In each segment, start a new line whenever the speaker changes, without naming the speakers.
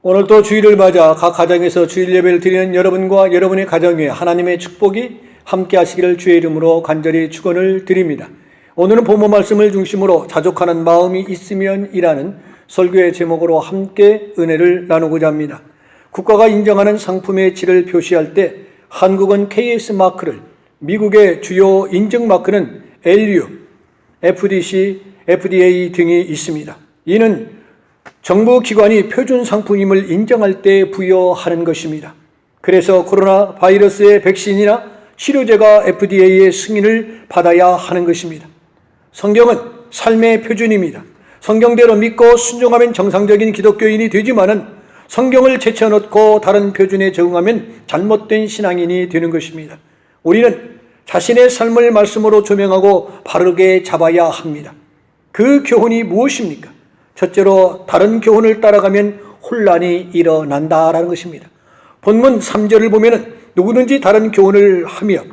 오늘도 주일을 맞아 각 가정에서 주일 예배를 드리는 여러분과 여러분의 가정 위에 하나님의 축복이 함께 하시기를 주의 이름으로 간절히 축원을 드립니다. 오늘은 본문 말씀을 중심으로 자족하는 마음이 있으면 이라는 설교의 제목으로 함께 은혜를 나누고자 합니다. 국가가 인정하는 상품의 질을 표시할 때 한국은 KS 마크를, 미국의 주요 인증 마크는 LU, FDC, FDA 등이 있습니다. 이는 정부 기관이 표준 상품임을 인정할 때 부여하는 것입니다. 그래서 코로나 바이러스의 백신이나 치료제가 FDA의 승인을 받아야 하는 것입니다. 성경은 삶의 표준입니다. 성경대로 믿고 순종하면 정상적인 기독교인이 되지만은 성경을 제쳐놓고 다른 표준에 적응하면 잘못된 신앙인이 되는 것입니다. 우리는 자신의 삶을 말씀으로 조명하고 바르게 잡아야 합니다. 그 교훈이 무엇입니까? 첫째로 다른 교훈을 따라가면 혼란이 일어난다라는 것입니다. 본문 3절을 보면은 누구든지 다른 교훈을 하며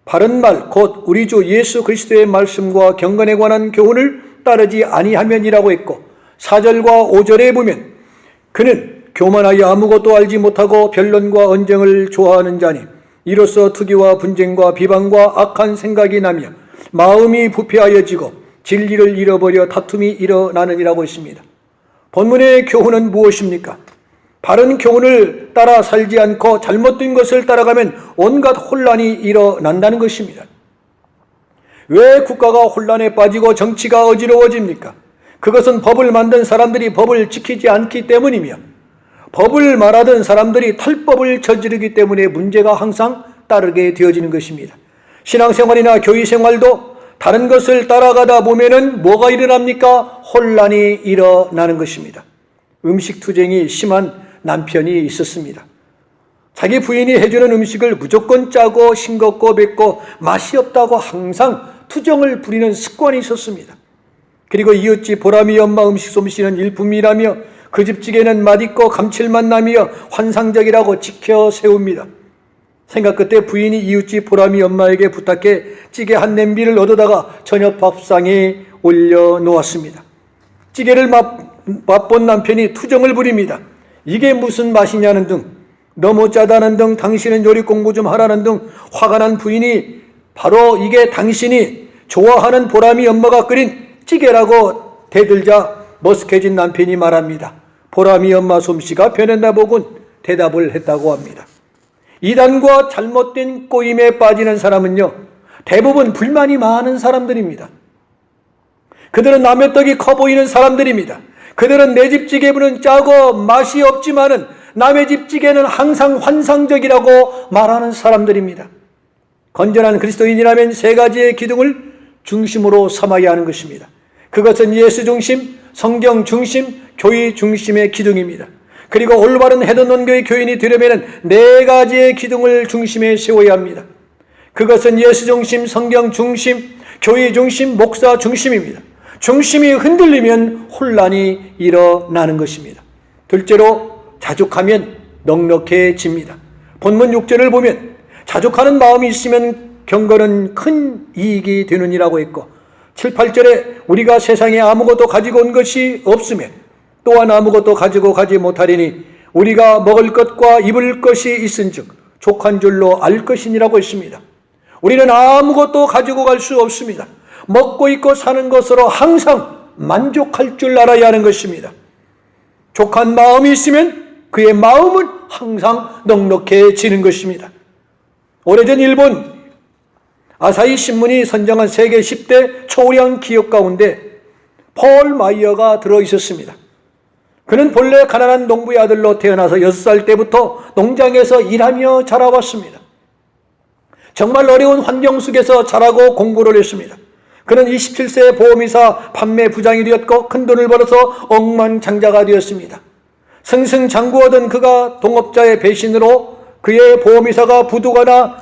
바른 말 곧 우리 주 예수 그리스도의 말씀과 경건에 관한 교훈을 따르지 아니하면이라고 했고 4절과 5절에 보면 그는 교만하여 아무것도 알지 못하고 변론과 언쟁을 좋아하는 자니 이로써 투기와 분쟁과 비방과 악한 생각이 나며 마음이 부패하여지고 진리를 잃어버려 다툼이 일어나느니라고 했습니다. 본문의 교훈은 무엇입니까? 바른 교훈을 따라 살지 않고 잘못된 것을 따라가면 온갖 혼란이 일어난다는 것입니다. 왜 국가가 혼란에 빠지고 정치가 어지러워집니까? 그것은 법을 만든 사람들이 법을 지키지 않기 때문이며 법을 말하던 사람들이 탈법을 저지르기 때문에 문제가 항상 따르게 되어지는 것입니다. 신앙생활이나 교회생활도 다른 것을 따라가다 보면은 뭐가 일어납니까? 혼란이 일어나는 것입니다. 음식 투정이 심한 남편이 있었습니다. 자기 부인이 해주는 음식을 무조건 짜고 싱겁고 맵고 맛이 없다고 항상 투정을 부리는 습관이 있었습니다. 그리고 이웃집 보람이 엄마 음식 솜씨는 일품이라며 그 집 찌개는 맛있고 감칠맛 나며 환상적이라고 지켜 세웁니다. 생각 끝에 부인이 이웃집 보람이 엄마에게 부탁해 찌개 한 냄비를 얻어다가 저녁 밥상에 올려놓았습니다. 찌개를 맛본 남편이 투정을 부립니다. 이게 무슨 맛이냐는 등, 너무 짜다는 등, 당신은 요리 공부 좀 하라는 등 화가 난 부인이 바로 이게 당신이 좋아하는 보람이 엄마가 끓인 찌개라고 대들자 머쓱해진 남편이 말합니다. 보람이 엄마 솜씨가 변했나 보군 대답을 했다고 합니다. 이단과 잘못된 꼬임에 빠지는 사람은요, 대부분 불만이 많은 사람들입니다. 그들은 남의 떡이 커 보이는 사람들입니다. 그들은 내 집 찌개는 짜고 맛이 없지만은 남의 집 찌개는 항상 환상적이라고 말하는 사람들입니다. 건전한 그리스도인이라면 세 가지의 기둥을 중심으로 삼아야 하는 것입니다. 그것은 예수 중심, 성경 중심, 교회 중심의 기둥입니다. 그리고 올바른 헤드 논교의 교인이 되려면 네 가지의 기둥을 중심에 세워야 합니다. 그것은 예수 중심, 성경 중심, 교회 중심, 목사 중심입니다. 중심이 흔들리면 혼란이 일어나는 것입니다. 둘째로 자족하면 넉넉해집니다. 본문 6절을 보면 자족하는 마음이 있으면 경건은 큰 이익이 되느니라고 했고 7, 8절에 우리가 세상에 아무것도 가지고 온 것이 없으면 또한 아무것도 가지고 가지 못하리니 우리가 먹을 것과 입을 것이 있은즉 족한 줄로 알 것이니라고 했습니다. 우리는 아무것도 가지고 갈 수 없습니다. 먹고 입고 사는 것으로 항상 만족할 줄 알아야 하는 것입니다. 족한 마음이 있으면 그의 마음은 항상 넉넉해지는 것입니다. 오래전 일본 아사히 신문이 선정한 세계 10대 초고령 기업 가운데 폴 마이어가 들어있었습니다. 그는 본래 가난한 농부의 아들로 태어나서 6살 때부터 농장에서 일하며 자라왔습니다. 정말 어려운 환경 속에서 자라고 공부를 했습니다. 그는 27세에 보험회사 판매 부장이 되었고 큰 돈을 벌어서 억만장자가 되었습니다. 승승장구하던 그가 동업자의 배신으로 그의 보험회사가 부도가 나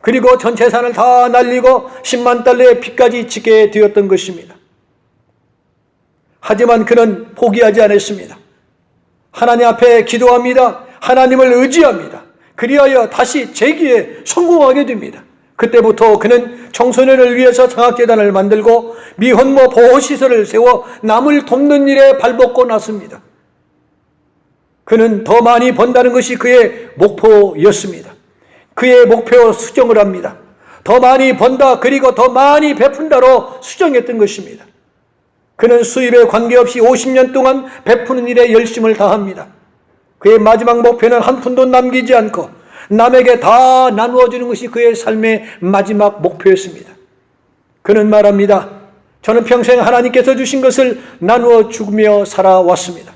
그리고 전 재산을 다 날리고 10만 달러의 빚까지 지게 되었던 것입니다. 하지만 그는 포기하지 않았습니다. 하나님 앞에 기도합니다. 하나님을 의지합니다. 그리하여 다시 재기에 성공하게 됩니다. 그때부터 그는 청소년을 위해서 장학재단을 만들고 미혼모 보호시설을 세워 남을 돕는 일에 발벗고 났습니다. 그는 더 많이 번다는 것이 그의 목표였습니다. 그의 목표 수정을 합니다. 더 많이 번다, 그리고 더 많이 베푼다로 수정했던 것입니다. 그는 수입에 관계없이 50년 동안 베푸는 일에 열심을 다합니다. 그의 마지막 목표는 한 푼도 남기지 않고 남에게 다 나누어주는 것이 그의 삶의 마지막 목표였습니다. 그는 말합니다. 저는 평생 하나님께서 주신 것을 나누어 주며 살아왔습니다.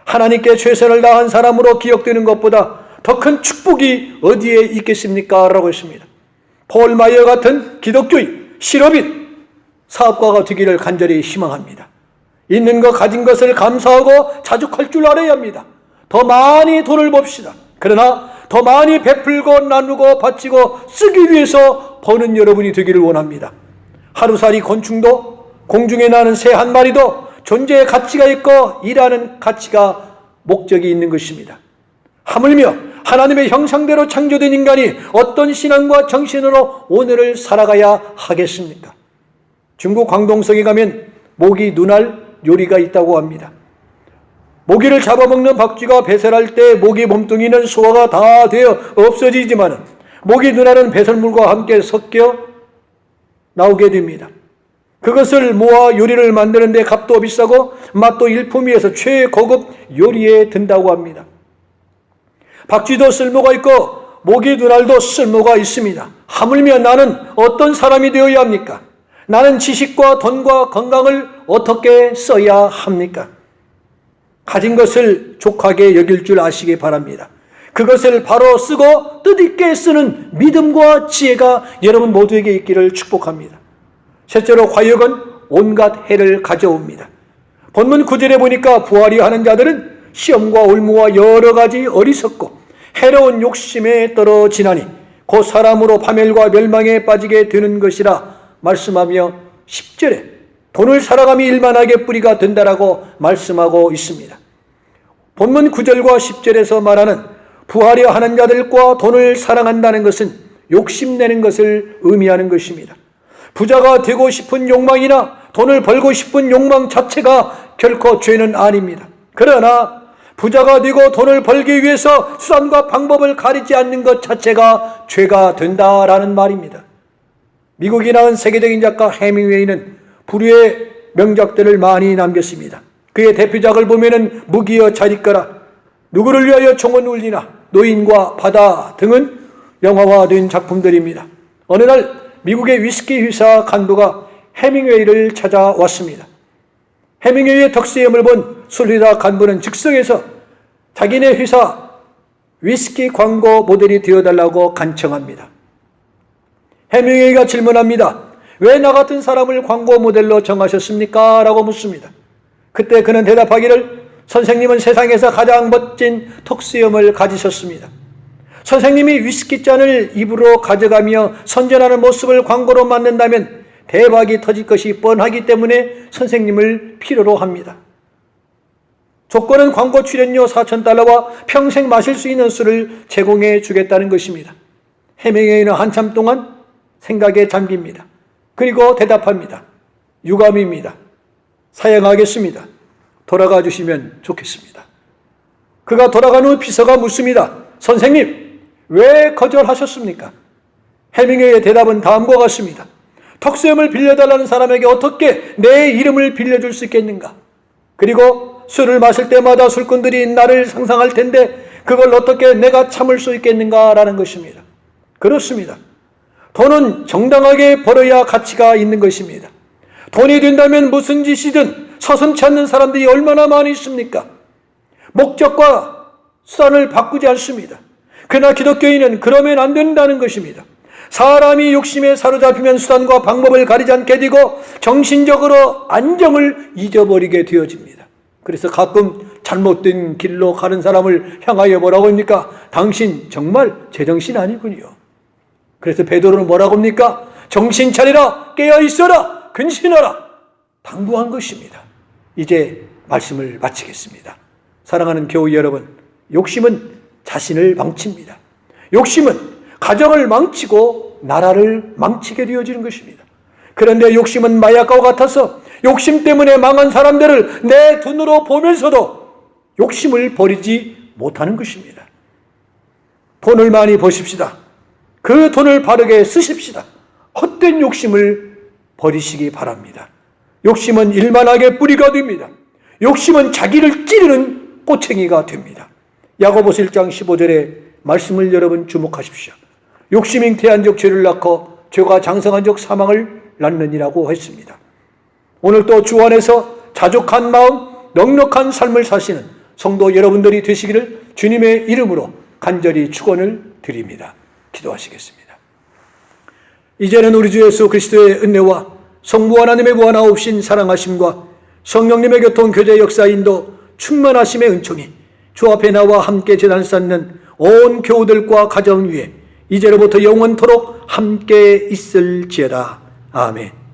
하나님께 최선을 다한 사람으로 기억되는 것보다 더 큰 축복이 어디에 있겠습니까? 라고 했습니다. 폴 마이어 같은 기독교인, 실업인, 사업가가 되기를 간절히 희망합니다. 있는 것 가진 것을 감사하고 자족할 줄 알아야 합니다. 더 많이 돈을 봅시다. 그러나 더 많이 베풀고 나누고 바치고 쓰기 위해서 버는 여러분이 되기를 원합니다. 하루살이 곤충도 공중에 나는 새 한 마리도 존재의 가치가 있고 일하는 가치가 목적이 있는 것입니다. 하물며 하나님의 형상대로 창조된 인간이 어떤 신앙과 정신으로 오늘을 살아가야 하겠습니까? 중국 광동성에 가면 모기 눈알 요리가 있다고 합니다. 모기를 잡아먹는 박쥐가 배설할 때 모기 몸뚱이는 소화가 다 되어 없어지지만 모기 눈알은 배설물과 함께 섞여 나오게 됩니다. 그것을 모아 요리를 만드는 데 값도 비싸고 맛도 일품위에서 최고급 요리에 든다고 합니다. 박쥐도 쓸모가 있고 모기 눈알도 쓸모가 있습니다. 하물며 나는 어떤 사람이 되어야 합니까? 나는 지식과 돈과 건강을 어떻게 써야 합니까? 가진 것을 족하게 여길 줄 아시기 바랍니다. 그것을 바로 쓰고 뜻있게 쓰는 믿음과 지혜가 여러분 모두에게 있기를 축복합니다. 실제로 과욕은 온갖 해를 가져옵니다. 본문 9절에 보니까 부활이 하는 자들은 시험과 올무와 여러 가지 어리석고 해로운 욕심에 떨어지나니 곧 사람으로 파멸과 멸망에 빠지게 되는 것이라 말씀하며 10절에 돈을 살아감이 일만하게 뿌리가 된다라고 말씀하고 있습니다. 본문 9절과 10절에서 말하는 부하려 하는 자들과 돈을 사랑한다는 것은 욕심내는 것을 의미하는 것입니다. 부자가 되고 싶은 욕망이나 돈을 벌고 싶은 욕망 자체가 결코 죄는 아닙니다. 그러나 부자가 되고 돈을 벌기 위해서 수단과 방법을 가리지 않는 것 자체가 죄가 된다라는 말입니다. 미국이 낳은 세계적인 작가 해밍웨이는 불후의 명작들을 많이 남겼습니다. 그의 대표작을 보면은 무기여 잘 있거라, 누구를 위하여 총은 울리나, 노인과 바다 등은 영화화된 작품들입니다. 어느 날 미국의 위스키 회사 간부가 해밍웨이를 찾아왔습니다. 해밍웨이의 덕수염을 본 술회사 간부는 즉석에서 자기네 회사 위스키 광고 모델이 되어달라고 간청합니다. 해밍웨이가 질문합니다. 왜 나 같은 사람을 광고 모델로 정하셨습니까? 라고 묻습니다. 그때 그는 대답하기를 선생님은 세상에서 가장 멋진 턱수염을 가지셨습니다. 선생님이 위스키잔을 입으로 가져가며 선전하는 모습을 광고로 만든다면 대박이 터질 것이 뻔하기 때문에 선생님을 필요로 합니다. 조건은 광고 출연료 $4,000와 평생 마실 수 있는 술을 제공해 주겠다는 것입니다. 해밍웨이는 한참 동안 생각에 잠깁니다. 그리고 대답합니다. 유감입니다. 사양하겠습니다. 돌아가 주시면 좋겠습니다. 그가 돌아간 후 비서가 묻습니다. 선생님, 왜 거절하셨습니까? 해밍웨이의 대답은 다음과 같습니다. 턱수염을 빌려달라는 사람에게 어떻게 내 이름을 빌려줄 수 있겠는가? 그리고 술을 마실 때마다 술꾼들이 나를 상상할 텐데 그걸 어떻게 내가 참을 수 있겠는가라는 것입니다. 그렇습니다. 돈은 정당하게 벌어야 가치가 있는 것입니다. 돈이 된다면 무슨 짓이든 서슴지 않는 사람들이 얼마나 많이 있습니까? 목적과 수단을 바꾸지 않습니다. 그러나 기독교인은 그러면 안 된다는 것입니다. 사람이 욕심에 사로잡히면 수단과 방법을 가리지 않게 되고 정신적으로 안정을 잊어버리게 되어집니다. 그래서 가끔 잘못된 길로 가는 사람을 향하여 뭐라고 합니까? 당신 정말 제정신 아니군요. 그래서 베드로는 뭐라고 합니까? 정신 차리라, 깨어 있어라, 근신하라, 당부한 것입니다. 이제 말씀을 마치겠습니다. 사랑하는 교우 여러분, 욕심은 자신을 망칩니다. 욕심은 가정을 망치고 나라를 망치게 되어지는 것입니다. 그런데 욕심은 마약과 같아서 욕심 때문에 망한 사람들을 내 눈으로 보면서도 욕심을 버리지 못하는 것입니다. 돈을 많이 버십시다. 그 돈을 바르게 쓰십시다. 헛된 욕심을 버리시기 바랍니다. 욕심은 일만하게 뿌리가 됩니다. 욕심은 자기를 찌르는 꼬챙이가 됩니다. 야고보서 1장 15절의 말씀을 여러분 주목하십시오. 욕심이 잉태한 적 죄를 낳고 죄가 장성한 적 사망을 낳느니라고 했습니다. 오늘 또 주 안에서 자족한 마음, 넉넉한 삶을 사시는 성도 여러분들이 되시기를 주님의 이름으로 간절히 축원을 드립니다. 기도하시겠습니다. 이제는 우리 주 예수 그리스도의 은혜와 성부 하나님의 무한하옵신 사랑하심과 성령님의 교통 교제 역사 인도 충만하심의 은총이 주 앞에 나와 함께 제단 쌓는 온 교우들과 가정 위에 이제로부터 영원토록 함께 있을지어다. 아멘.